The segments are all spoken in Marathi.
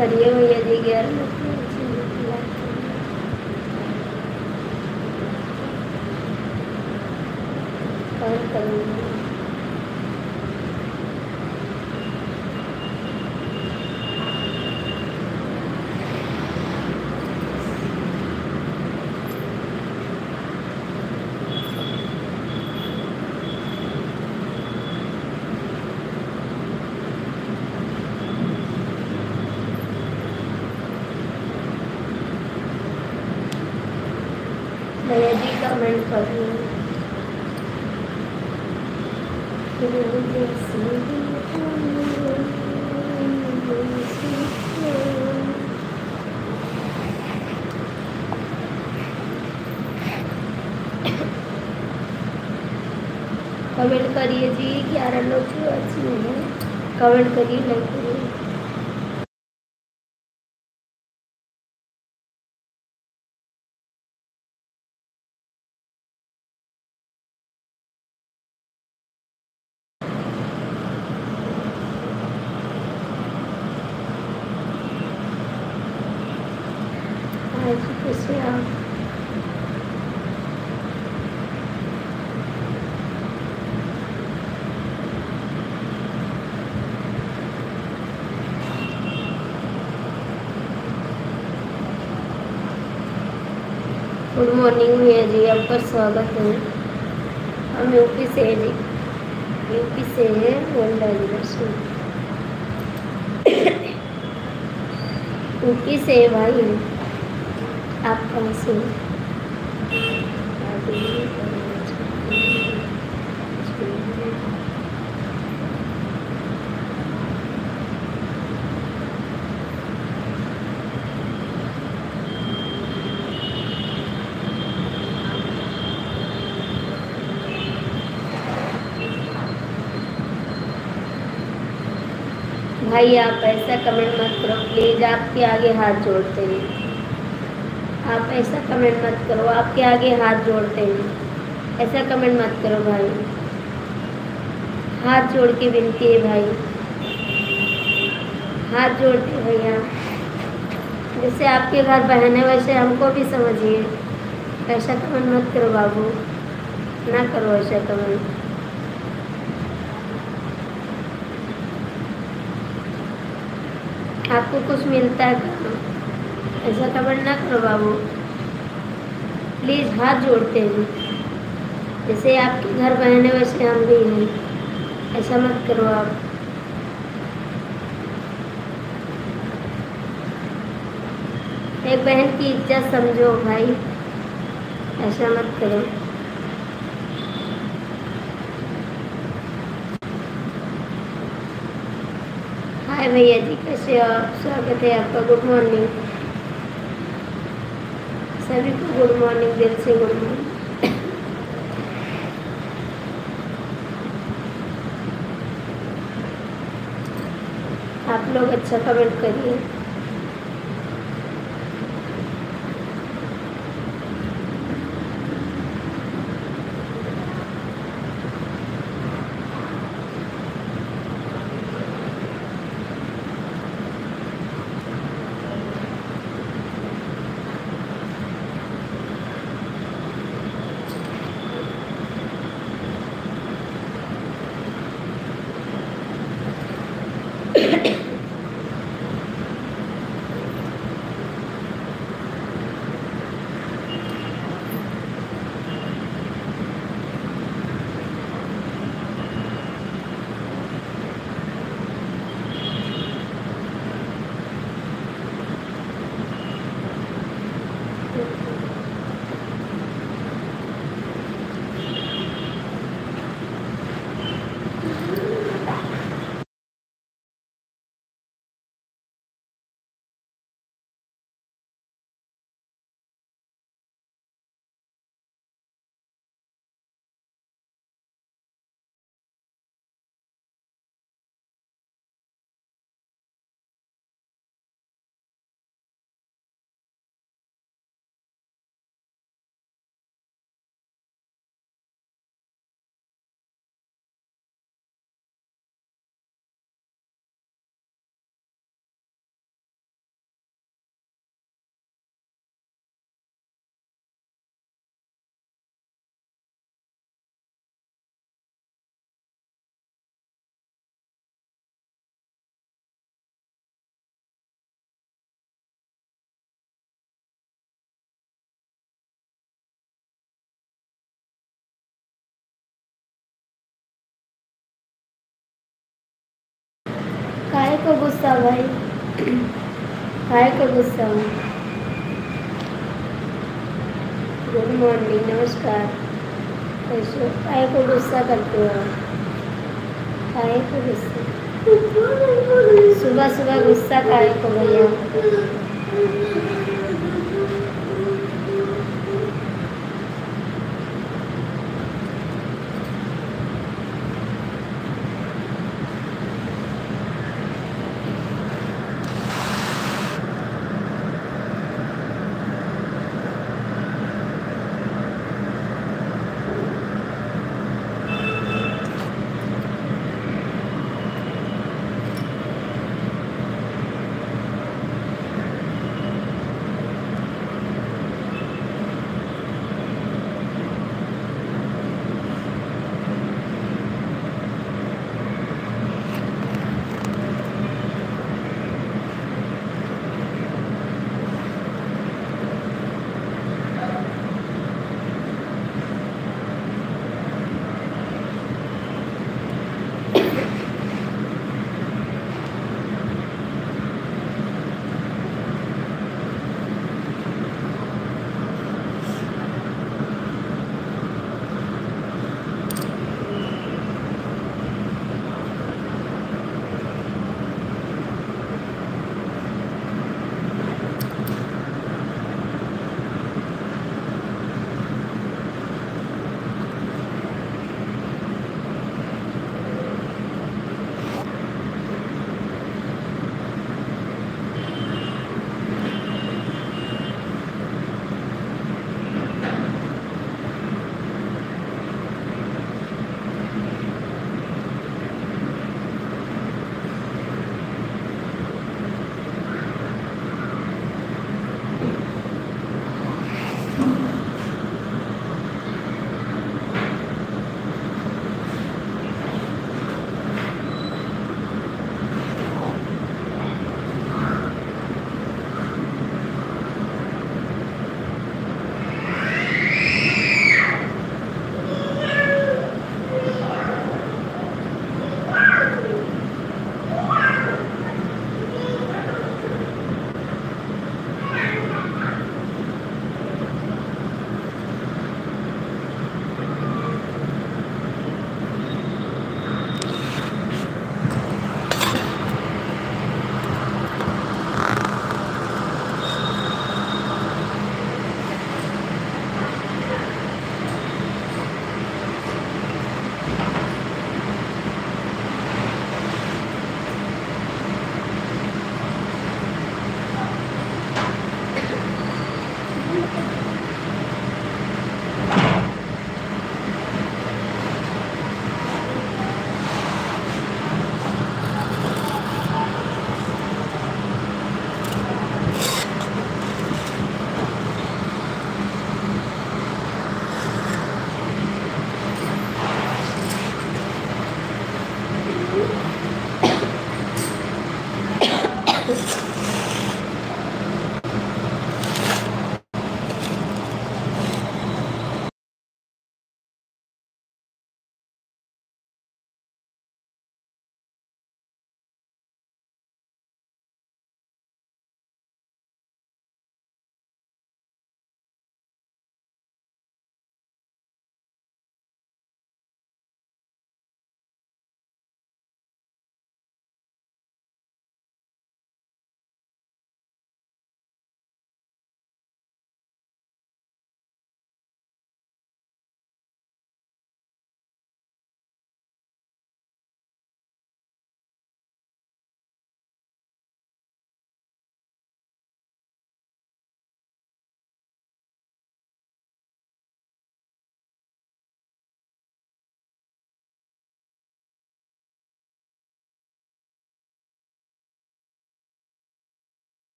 करिए भैया जी 11 लोग और करूँगी। भैया जी कमेंट कर रही हूँ। कमेंट करिए जी 11 लोग जो अच्छी है कमेंट करिए लाइक करिए। आज कैसे आप गुड मॉर्निंग भैया जी आपका स्वागत है। हम यूपी से है जी यूपी से है गोंडा जिला से यूपी से है भाई आप कहाँ से भाई आप ऐसा कमेंट मत करो प्लीज़। आपके आगे हाथ जोड़ते हैं। आप ऐसा कमेंट मत करो आपके आगे हाथ जोड़ते हैं। ऐसा कमेंट मत करो भाई। हाथ जोड़ के विनती है भाई। हाथ जोड़ते भैया। जैसे आपके घर बहन है वैसे हमको भी समझिए। ऐसा कमेंट मत करो बाबू। ना करो ऐसा कमेंट। आपको कुछ मिलता है क्या? ऐसा कमेंट ना करो बाबू प्लीज़। हाथ जोड़ते हैं जैसे आपके घर बहन है वैसे हम भी हैं। ऐसा मत करो आप। एक बहन की इज्जत समझो भाई। ऐसा मत करो। हाय भैया जी कैसे हो आप? स्वागत है आपका। गुड मॉर्निंग सभी को। गुड मॉर्निंग दिल से गुड मॉर्निंग। आप लोग अच्छा कमेंट करिए। को गुस्सा भाई? काय को गुस्सा? गुड मॉर्निंग, नमस्कार। कैसे काय को गुस्सा करते हो? काय को गुस्सा? सुबह सुबह गुस्सा काय को भैया?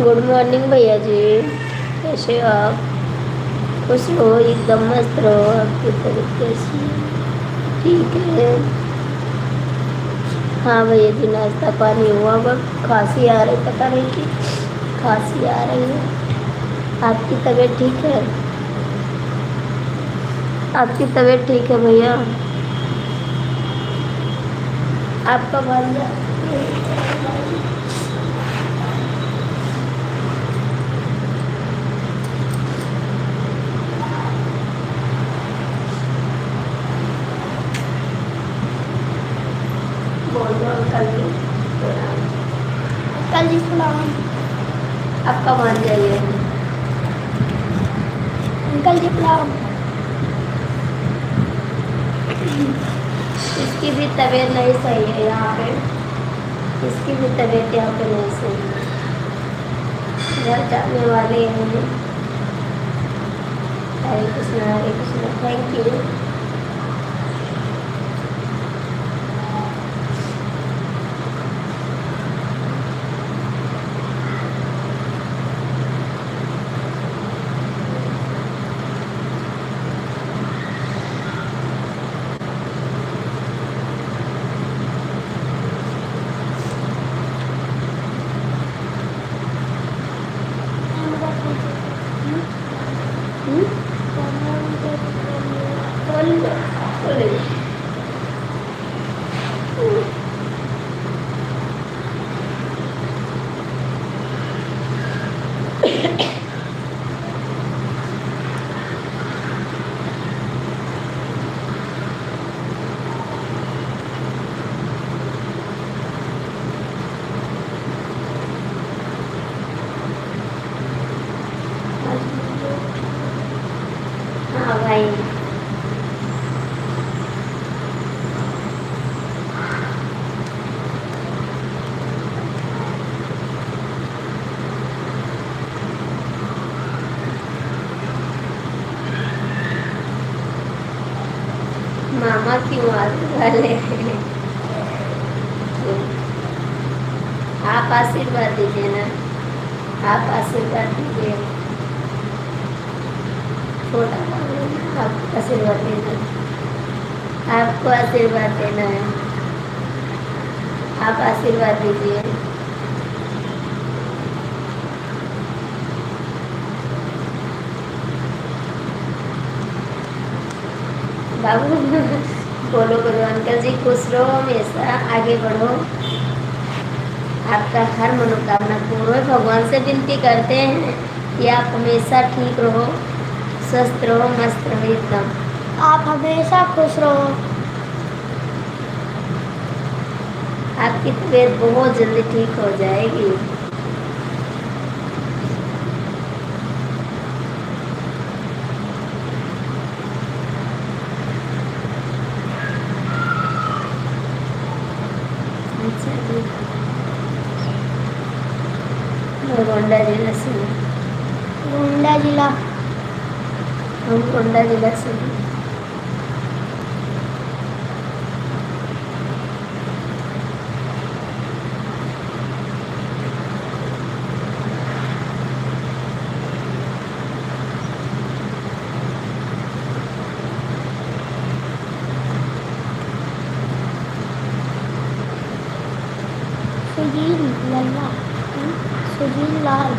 गुड मॉर्निंग भैया जी, कैसे हो आप? खुश हो, एकदम मस्त रहो। आपकी तबीयत कैसी है? ठीक है। हाँ भैया जी, नाश्ता पानी हुआ, बस खांसी आ रही, पता नहीं कि खांसी आ रही है। आपकी तबीयत ठीक है? आपकी तबीयत ठीक है भैया? आपका भांजा बोल दो अंकल जी प्रणाम। अंकल जी प्रणाम। आपका भांजा ये है। अंकल जी प्रणाम। इसकी भी तबीयत नहीं सही है यहाँ पे, इसकी भी तबीयत यहाँ पे नहीं सही है। घर जाने वाले हैं। हरे कृष्णा थैंक यू। बोल हाँ भाई। मामा क्यों आने वाले हैं? आप आशीर्वाद दीजिए ना, आप आशीर्वाद दीजिए। छोटा आप आशीर्वाद देना, आपको आशीर्वाद देना है। आप आशीर्वाद दीजिए। बाबू बोलो बोलो अंकल जी खुश रहो, हमेशा आगे बढ़ो, आपका हर मनोकामना पूर्ण हो। भगवान से विनती करते हैं कि आप हमेशा ठीक रहो, स्वस्थ रहो, मस्त रहो एकदम। आप हमेशा खुश रहो। आपकी तबीयत बहुत जल्दी ठीक हो जाएगी। अच्छा जी, मैं गोंडा जिला से हूँ। गोंडा जिला। हम गोंडा जिला से हैं। सुजील लल्ला। सुजील लाल।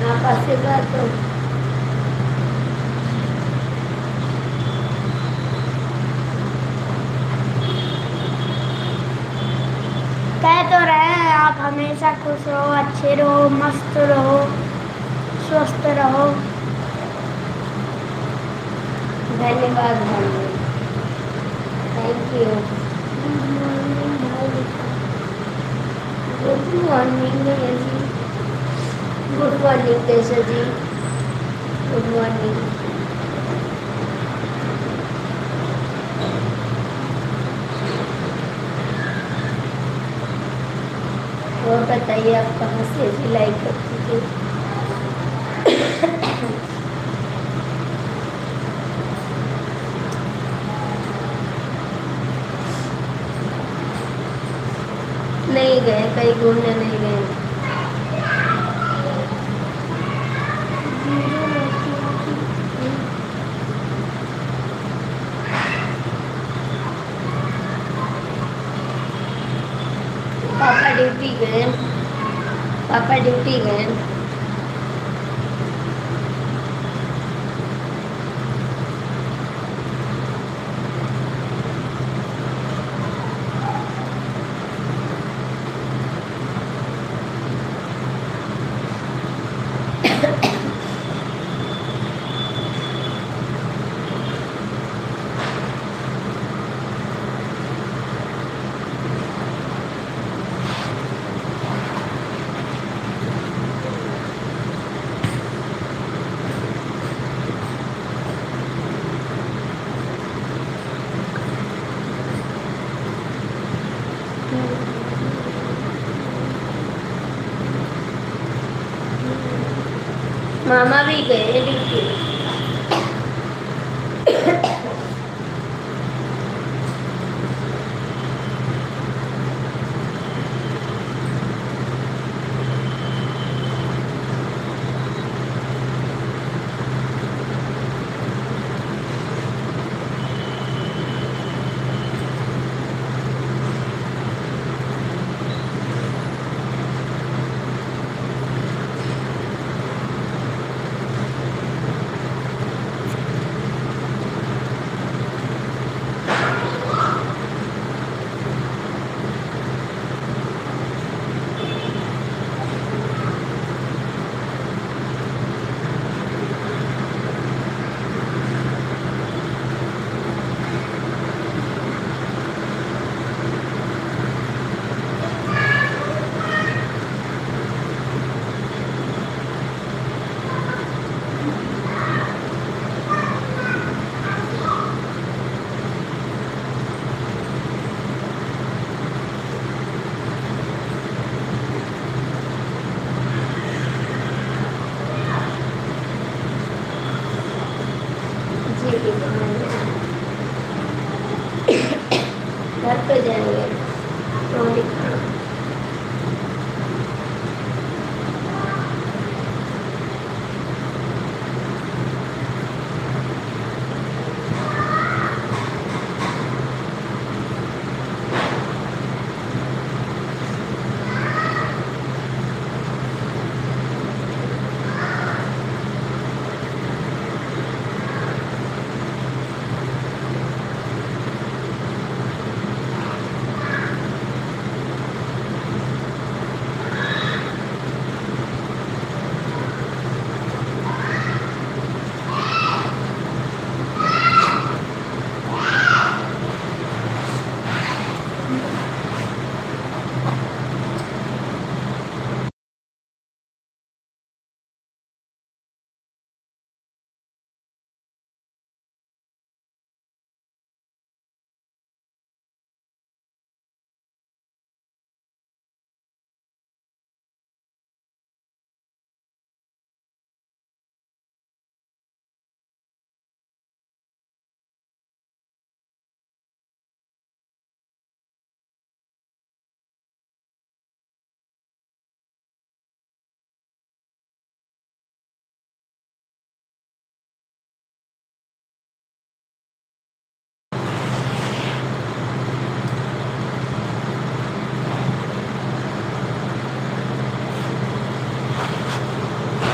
आप आशीर्वाद दो। कह तो रहे हैं आप हमेशा खुश रहो, अच्छे रहो, मस्त रहो, स्वस्थ रहो। धन्यवाद भाई, थैंक यू। गुड मॉर्निंग भैया जी। Good morning Keshav ji, good morning. बताइए आप कहाँ से सिलाई करती थी? नहीं गए, कहीं घूमने नहीं गए? पापा ड्यूटी गए? पापा ड्यूटी गए? मामा भी गए ड्यूटी?